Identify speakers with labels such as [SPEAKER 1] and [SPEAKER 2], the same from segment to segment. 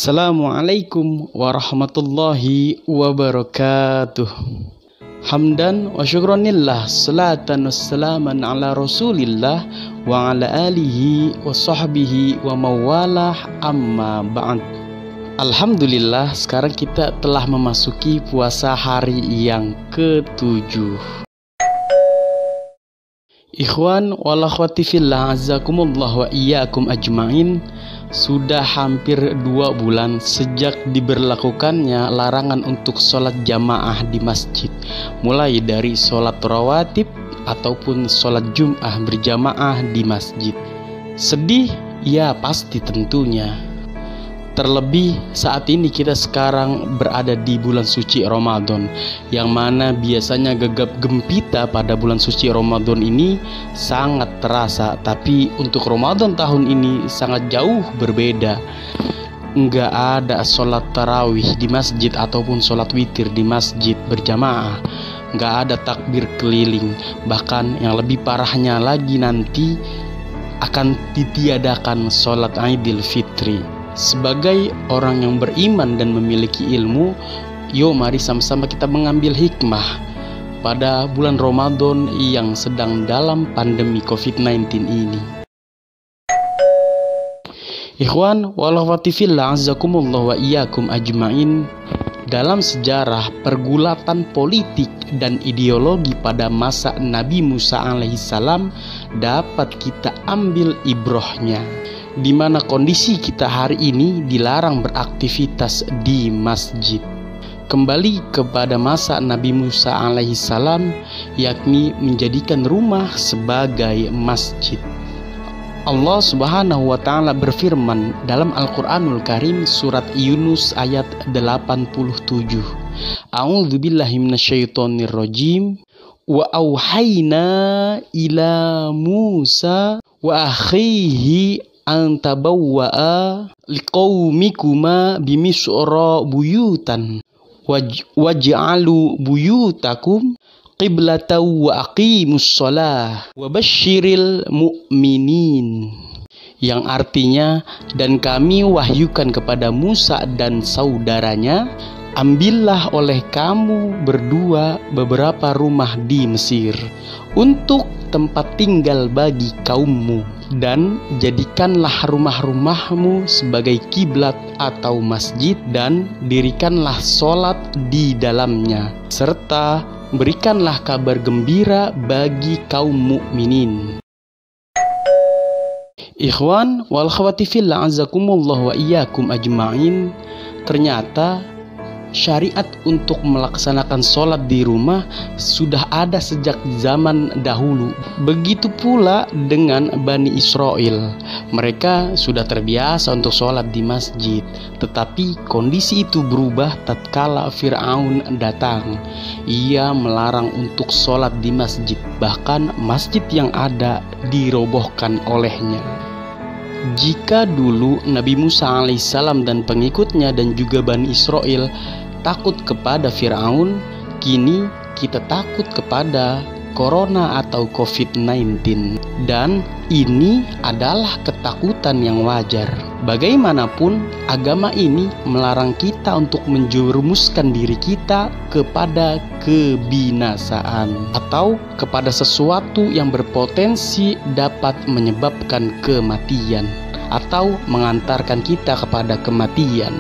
[SPEAKER 1] Assalamualaikum warahmatullahi wabarakatuh. Hamdan wa syukranillah, salatan wassalaman ala rasulillah wa ala alihi wa sahbihi wa mawalah, amma ba'd. Alhamdulillah, sekarang kita telah memasuki puasa hari yang ke-7. Ikhwan wal akhwati fillah, azakumullah wa iyyakum ajmain. Sudah hampir 2 bulan sejak diberlakukannya larangan untuk sholat jamaah di masjid, mulai dari sholat rawatib ataupun sholat jum'ah berjamaah di masjid. Sedih? Ya pasti tentunya. Terlebih saat ini kita sekarang berada di bulan suci Ramadan, yang mana biasanya gegap gempita pada bulan suci Ramadan ini sangat terasa. Tapi untuk Ramadan tahun ini sangat jauh berbeda. Nggak ada sholat tarawih di masjid ataupun sholat witir di masjid berjamaah. Nggak ada takbir keliling. Bahkan yang lebih parahnya lagi, nanti akan ditiadakan sholat Idul Fitri. Sebagai orang yang beriman dan memiliki ilmu, yuk mari sama-sama kita mengambil hikmah pada bulan Ramadan yang sedang dalam pandemi COVID-19 ini. Ikhwan wal akhwati fillah, azakumullah wa iyyakum ajmain. Dalam sejarah pergulatan politik dan ideologi pada masa Nabi Musa alaihissalam dapat kita ambil ibrohnya, di mana kondisi kita hari ini dilarang beraktivitas di masjid. Kembali kepada masa Nabi Musa alaihissalam, yakni menjadikan rumah sebagai masjid. Allah Subhanahu wa Ta'ala berfirman dalam Al-Quranul Karim surat Yunus ayat 87. A'udzu billahi minasyaitonir rajim. Wa auhayna ila Musa wa akhihi an tabawwa'a liqaumikuma bimisra buyutan waj'alu buyutakum qiblatan wa aqimus shalah wa basyiril mu'minin, yang artinya, dan kami wahyukan kepada Musa dan saudaranya, ambillah oleh kamu berdua beberapa rumah di Mesir untuk tempat tinggal bagi kaummu, dan jadikanlah rumah-rumahmu sebagai kiblat atau masjid, dan dirikanlah sholat di dalamnya, serta berikanlah kabar gembira bagi kaum mukminin. Ikhwan wal akhwati fillah, azakumullah wa iyyakum ajmain. Ternyata syariat untuk melaksanakan sholat di rumah sudah ada sejak zaman dahulu. Begitu pula dengan Bani Israel. Mereka sudah terbiasa untuk sholat di masjid. Tetapi kondisi itu berubah tatkala Fir'aun datang. Ia melarang untuk sholat di masjid. Bahkan masjid yang ada dirobohkan olehnya. Jika dulu Nabi Musa alaihissalam dan pengikutnya dan juga Bani Israel takut kepada Fir'aun, kini kita takut kepada Corona atau COVID-19. Dan ini adalah ketakutan yang wajar. Bagaimanapun, agama ini melarang kita untuk menjerumuskan diri kita kepada kebinasaan atau kepada sesuatu yang berpotensi dapat menyebabkan kematian atau mengantarkan kita kepada kematian.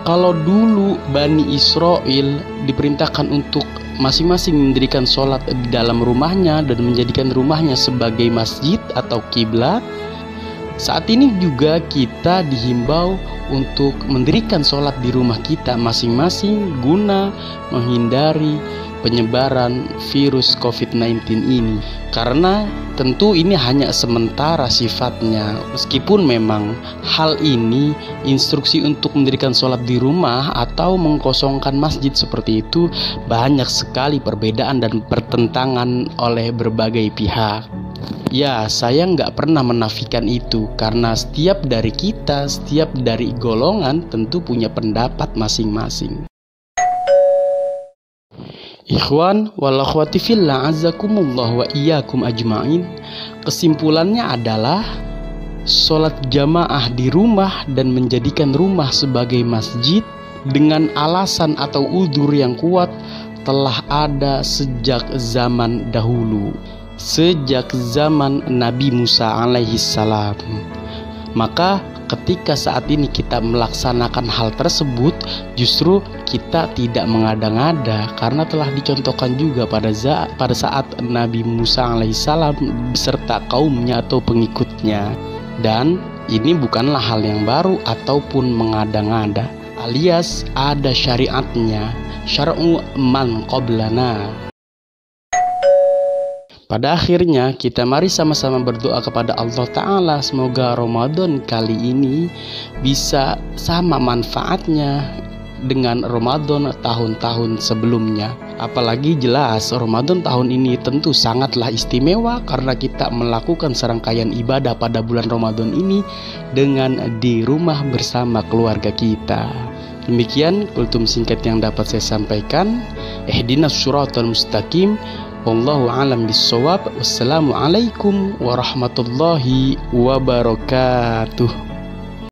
[SPEAKER 1] Kalau dulu Bani Israel diperintahkan untuk masing-masing mendirikan sholat di dalam rumahnya dan menjadikan rumahnya sebagai masjid atau kiblat, saat ini juga kita dihimbau untuk mendirikan sholat di rumah kita masing-masing guna menghindari penyebaran virus COVID-19 ini. Karena tentu ini hanya sementara sifatnya. Meskipun memang hal ini, instruksi untuk mendirikan sholat di rumah atau mengkosongkan masjid seperti itu, banyak sekali perbedaan dan pertentangan oleh berbagai pihak. Ya, saya nggak pernah menafikan itu, karena setiap dari kita, setiap dari golongan tentu punya pendapat masing-masing. Ikhwan wal akhwati fillah, azakumullah wa iyyakum ajmain. Kesimpulannya adalah sholat jamaah di rumah dan menjadikan rumah sebagai masjid dengan alasan atau udzur yang kuat telah ada sejak zaman dahulu, sejak zaman Nabi Musa alaihi salam. Maka ketika saat ini kita melaksanakan hal tersebut, justru kita tidak mengada-ngada karena telah dicontohkan juga pada saat Nabi Musa alaihissalam beserta kaumnya atau pengikutnya. Dan ini bukanlah hal yang baru ataupun mengada-ngada, alias ada syariatnya, syar'u man qablana. Pada akhirnya kita mari sama-sama berdoa kepada Allah Ta'ala, semoga Ramadan kali ini bisa sama manfaatnya dengan Ramadan tahun-tahun sebelumnya. Apalagi jelas Ramadan tahun ini tentu sangatlah istimewa karena kita melakukan serangkaian ibadah pada bulan Ramadan ini dengan di rumah bersama keluarga kita. Demikian kultum singkat yang dapat saya sampaikan. Ihdinas syiratal mustaqim. Wallahu a'lam bissawab. Wassalamualaikum warahmatullahi wabarakatuh.